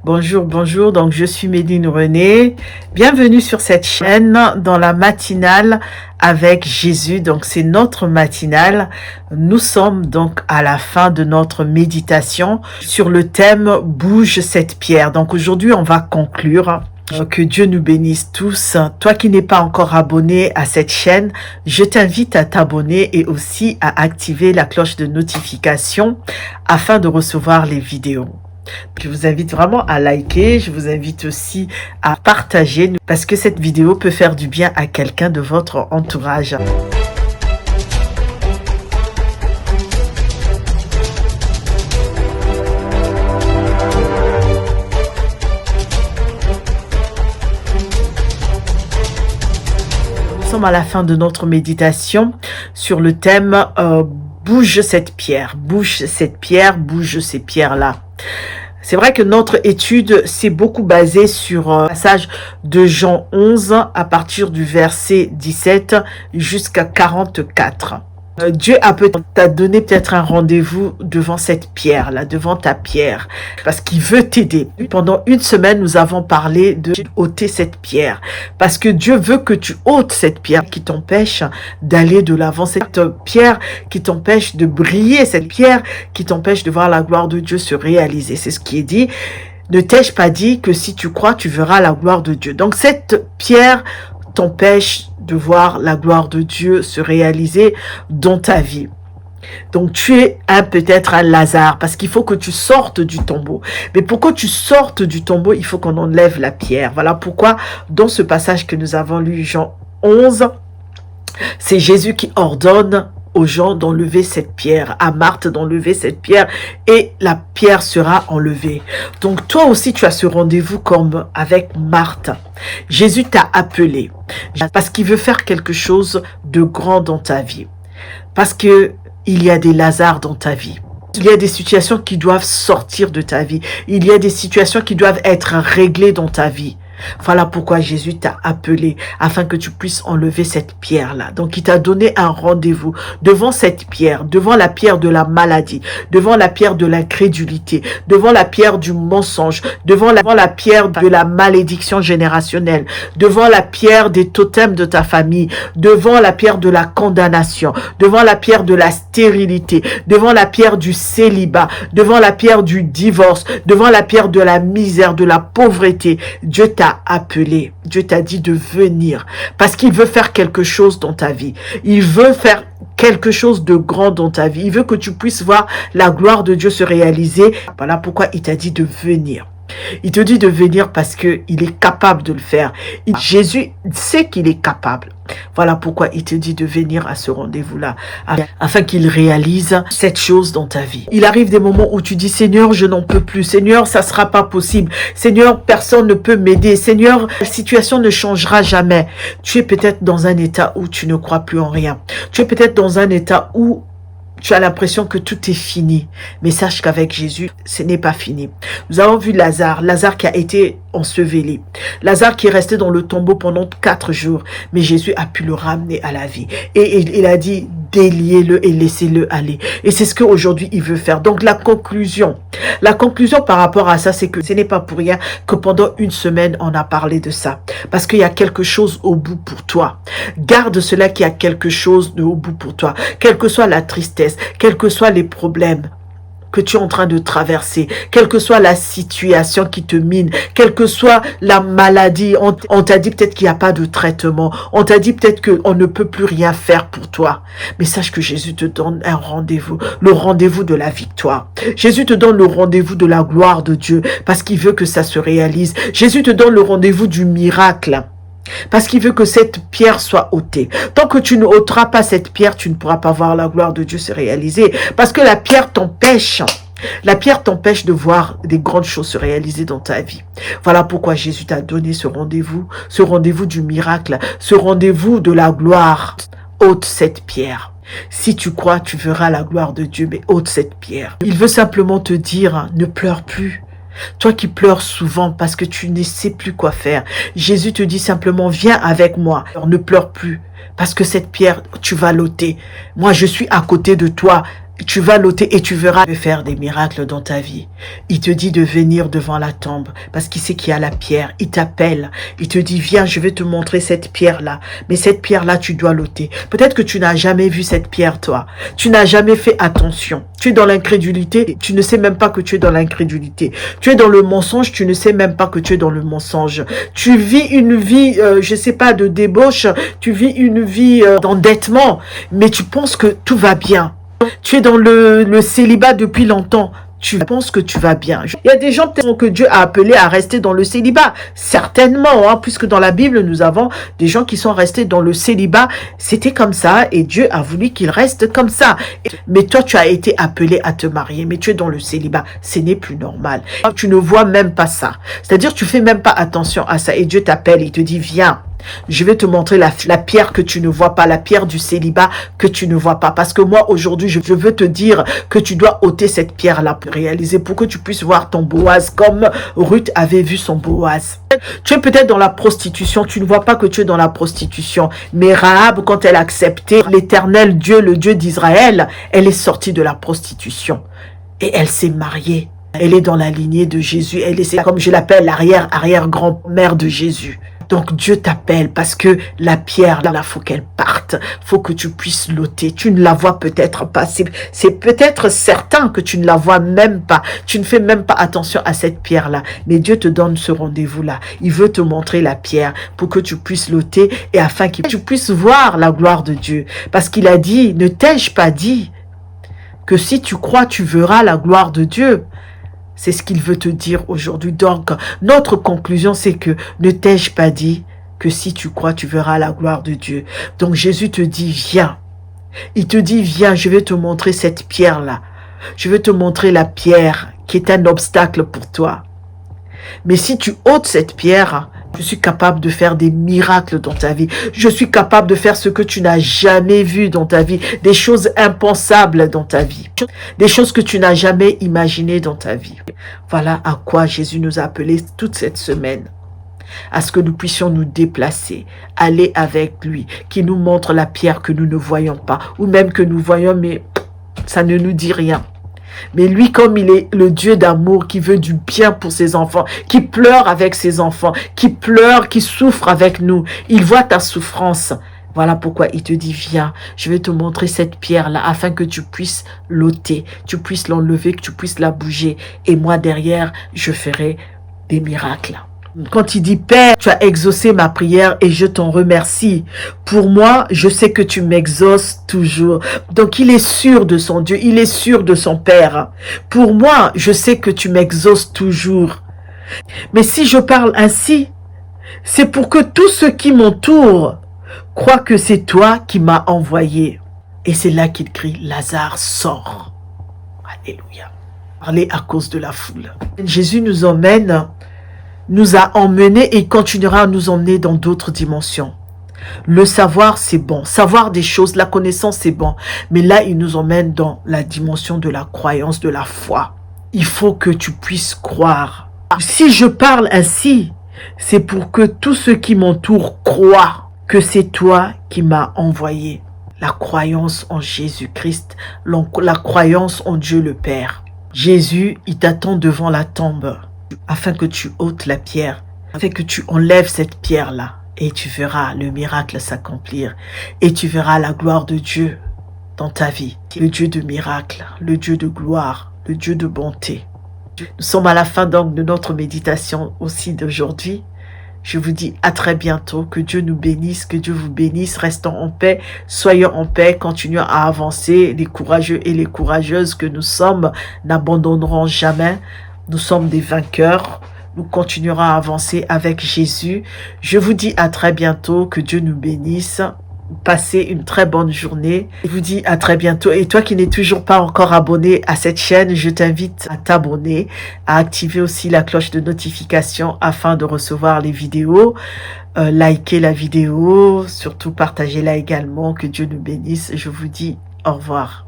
Bonjour, bonjour, donc je suis Méline René. Bienvenue sur cette chaîne dans la matinale avec Jésus. Donc c'est notre matinale. Nous sommes donc à la fin de notre méditation sur le thème « Bouge cette pierre ». Donc aujourd'hui on va conclure. Que Dieu nous bénisse tous. Toi qui n'es pas encore abonné à cette chaîne, je t'invite à t'abonner et aussi à activer la cloche de notification afin de recevoir les vidéos. Je vous invite vraiment à liker, je vous invite aussi à partager parce que cette vidéo peut faire du bien à quelqu'un de votre entourage. Nous sommes à la fin de notre méditation sur le thème bouge cette pierre, bouge cette pierre, bouge ces pierres-là. C'est vrai que notre étude s'est beaucoup basée sur un passage de Jean 11 à partir du verset 17 jusqu'à 44. Dieu t'a donné peut-être un rendez-vous devant cette pierre-là, devant ta pierre, parce qu'il veut t'aider. Pendant une semaine, nous avons parlé de ôter cette pierre, parce que Dieu veut que tu ôtes cette pierre qui t'empêche d'aller de l'avant, cette pierre qui t'empêche de briller, cette pierre qui t'empêche de voir la gloire de Dieu se réaliser. C'est ce qui est dit. Ne t'ai-je pas dit que si tu crois, tu verras la gloire de Dieu. Donc cette pierre t'empêche de voir la gloire de Dieu se réaliser dans ta vie. Donc tu es peut-être un Lazare parce qu'il faut que tu sortes du tombeau. Mais pour que tu sortes du tombeau, il faut qu'on enlève la pierre. Voilà pourquoi dans ce passage que nous avons lu, Jean 11, c'est Jésus qui ordonne aux gens d'enlever cette pierre, à Marthe d'enlever cette pierre et la pierre sera enlevée. Donc toi aussi tu as ce rendez-vous comme avec Marthe. Jésus t'a appelé parce qu'il veut faire quelque chose de grand dans ta vie. Parce que il y a des Lazars dans ta vie. Il y a des situations qui doivent sortir de ta vie. Il y a des situations qui doivent être réglées dans ta vie. Voilà pourquoi Jésus t'a appelé, afin que tu puisses enlever cette pierre-là. Donc, il t'a donné un rendez-vous devant cette pierre, devant la pierre de la maladie, devant la pierre de l'incrédulité, devant la pierre du mensonge, devant la pierre de la malédiction générationnelle, devant la pierre des totems de ta famille, devant la pierre de la condamnation, devant la pierre de la stérilité, devant la pierre du célibat, devant la pierre du divorce, devant la pierre de la misère, de la pauvreté. Dieu t'a appelé, Dieu t'a dit de venir parce qu'il veut faire quelque chose dans ta vie. Il veut faire quelque chose de grand dans ta vie. Il veut que tu puisses voir la gloire de Dieu se réaliser. Voilà pourquoi il t'a dit de venir. Il te dit de venir parce qu'il est capable de le faire. Jésus sait qu'il est capable. Voilà pourquoi il te dit de venir à ce rendez-vous-là, afin qu'il réalise cette chose dans ta vie. Il arrive des moments où tu dis, Seigneur, je n'en peux plus. Seigneur, ça ne sera pas possible. Seigneur, personne ne peut m'aider. Seigneur, la situation ne changera jamais. Tu es peut-être dans un état où tu ne crois plus en rien. Tu es peut-être dans un état où tu as l'impression que tout est fini. Mais sache qu'avec Jésus, ce n'est pas fini. Nous avons vu Lazare qui a été enseveli. Lazare qui est resté dans le tombeau pendant 4 jours. Mais Jésus a pu le ramener à la vie. Et il a dit, déliez-le et laissez-le aller. Et c'est ce qu'aujourd'hui il veut faire. Donc la conclusion par rapport à ça, c'est que ce n'est pas pour rien que pendant une semaine, on a parlé de ça. Parce qu'il y a quelque chose au bout pour toi. Garde cela qui a quelque chose au bout pour toi. Quelle que soit la tristesse, quels que soient les problèmes que tu es en train de traverser, quelle que soit la situation qui te mine, quelle que soit la maladie, on t'a dit peut-être qu'il n'y a pas de traitement, on t'a dit peut-être qu'on ne peut plus rien faire pour toi. Mais sache que Jésus te donne un rendez-vous, le rendez-vous de la victoire. Jésus te donne le rendez-vous de la gloire de Dieu, parce qu'il veut que ça se réalise. Jésus te donne le rendez-vous du miracle. Parce qu'il veut que cette pierre soit ôtée. Tant que tu ne ôteras pas cette pierre, tu ne pourras pas voir la gloire de Dieu se réaliser. Parce que la pierre t'empêche. La pierre t'empêche de voir des grandes choses se réaliser dans ta vie. Voilà pourquoi Jésus t'a donné ce rendez-vous du miracle, ce rendez-vous de la gloire. Ôte cette pierre. Si tu crois, tu verras la gloire de Dieu, mais ôte cette pierre. Il veut simplement te dire, ne pleure plus. Toi qui pleures souvent parce que tu ne sais plus quoi faire, Jésus te dit simplement, viens avec moi. Alors, ne pleure plus parce que cette pierre, tu vas l'ôter. Moi, je suis à côté de toi. Tu vas l'ôter et tu verras faire des miracles dans ta vie. Il te dit de venir devant la tombe parce qu'il sait qu'il y a la pierre. Il t'appelle. Il te dit, viens, je vais te montrer cette pierre-là. Mais cette pierre-là, tu dois l'ôter. Peut-être que tu n'as jamais vu cette pierre, toi. Tu n'as jamais fait attention. Tu es dans l'incrédulité. Tu ne sais même pas que tu es dans l'incrédulité. Tu es dans le mensonge. Tu ne sais même pas que tu es dans le mensonge. Tu vis une vie, je sais pas, de débauche. Tu vis une vie d'endettement. Mais tu penses que tout va bien. Tu es dans le célibat depuis longtemps. Tu penses que tu vas bien. Il y a des gens peut-être que Dieu a appelés à rester dans le célibat. Certainement, hein, puisque dans la Bible, nous avons des gens qui sont restés dans le célibat. C'était comme ça et Dieu a voulu qu'ils restent comme ça. Mais toi, tu as été appelé à te marier, mais tu es dans le célibat. Ce n'est plus normal. Tu ne vois même pas ça. C'est-à-dire, tu fais même pas attention à ça et Dieu t'appelle, il te dit, viens. Je vais te montrer la pierre que tu ne vois pas, la pierre du célibat que tu ne vois pas. Parce que moi, aujourd'hui, je veux te dire que tu dois ôter cette pierre-là pour réaliser, pour que tu puisses voir ton Boaz comme Ruth avait vu son Boaz. Tu es peut-être dans la prostitution, tu ne vois pas que tu es dans la prostitution. Mais Rahab, quand elle a accepté l'Éternel Dieu, le Dieu d'Israël, elle est sortie de la prostitution. Et elle s'est mariée. Elle est dans la lignée de Jésus. Elle est, comme je l'appelle, l'arrière-grand-mère de Jésus. Donc Dieu t'appelle parce que la pierre, là, faut qu'elle parte. Faut que tu puisses l'ôter. Tu ne la vois peut-être pas. C'est peut-être certain que tu ne la vois même pas. Tu ne fais même pas attention à cette pierre-là. Mais Dieu te donne ce rendez-vous-là. Il veut te montrer la pierre pour que tu puisses l'ôter et afin que tu puisses voir la gloire de Dieu. Parce qu'il a dit, ne t'ai-je pas dit que si tu crois, tu verras la gloire de Dieu? C'est ce qu'il veut te dire aujourd'hui. Donc, notre conclusion, c'est que ne t'ai-je pas dit que si tu crois, tu verras la gloire de Dieu. Donc, Jésus te dit, viens. Il te dit, viens, je vais te montrer cette pierre-là. Je vais te montrer la pierre qui est un obstacle pour toi. Mais si tu ôtes cette pierre, je suis capable de faire des miracles dans ta vie. Je suis capable de faire ce que tu n'as jamais vu dans ta vie. Des choses impensables dans ta vie. Des choses que tu n'as jamais imaginées dans ta vie. Voilà à quoi Jésus nous a appelés toute cette semaine. À ce que nous puissions nous déplacer, aller avec lui, qui nous montre la pierre que nous ne voyons pas. Ou même que nous voyons, mais ça ne nous dit rien. Mais lui, comme il est le Dieu d'amour, qui veut du bien pour ses enfants, qui pleure avec ses enfants, qui pleure, qui souffre avec nous, il voit ta souffrance. Voilà pourquoi il te dit, viens, je vais te montrer cette pierre-là, afin que tu puisses l'ôter, tu puisses l'enlever, que tu puisses la bouger. Et moi, derrière, je ferai des miracles. Quand il dit, Père, tu as exaucé ma prière et je t'en remercie. Pour moi, je sais que tu m'exauces toujours. Donc, il est sûr de son Dieu, il est sûr de son Père. Pour moi, je sais que tu m'exauces toujours. Mais si je parle ainsi, c'est pour que tous ceux qui m'entourent croient que c'est toi qui m'as envoyé. Et c'est là qu'il crie, Lazare, sort. Alléluia. Parler à cause de la foule. Jésus nous a emmenés et continuera à nous emmener dans d'autres dimensions. Le savoir, c'est bon. Savoir des choses, la connaissance, c'est bon. Mais là, il nous emmène dans la dimension de la croyance, de la foi. Il faut que tu puisses croire. Si je parle ainsi, c'est pour que tous ceux qui m'entourent croient que c'est toi qui m'as envoyé. La croyance en Jésus-Christ, la croyance en Dieu le Père. Jésus, il t'attend devant la tombe, afin que tu ôtes la pierre, afin que tu enlèves cette pierre-là, et tu verras le miracle s'accomplir, et tu verras la gloire de Dieu dans ta vie, le Dieu de miracles, le Dieu de gloire, le Dieu de bonté. Nous sommes à la fin donc de notre méditation aussi d'aujourd'hui. Je vous dis à très bientôt, que Dieu nous bénisse, que Dieu vous bénisse, restons en paix, soyons en paix, continuons à avancer, les courageux et les courageuses que nous sommes n'abandonneront jamais. Nous sommes des vainqueurs. Nous continuerons à avancer avec Jésus. Je vous dis à très bientôt. Que Dieu nous bénisse. Passez une très bonne journée. Je vous dis à très bientôt. Et toi qui n'es toujours pas encore abonné à cette chaîne, je t'invite à t'abonner, à activer aussi la cloche de notification afin de recevoir les vidéos. Likez la vidéo, surtout partagez-la également. Que Dieu nous bénisse. Je vous dis au revoir.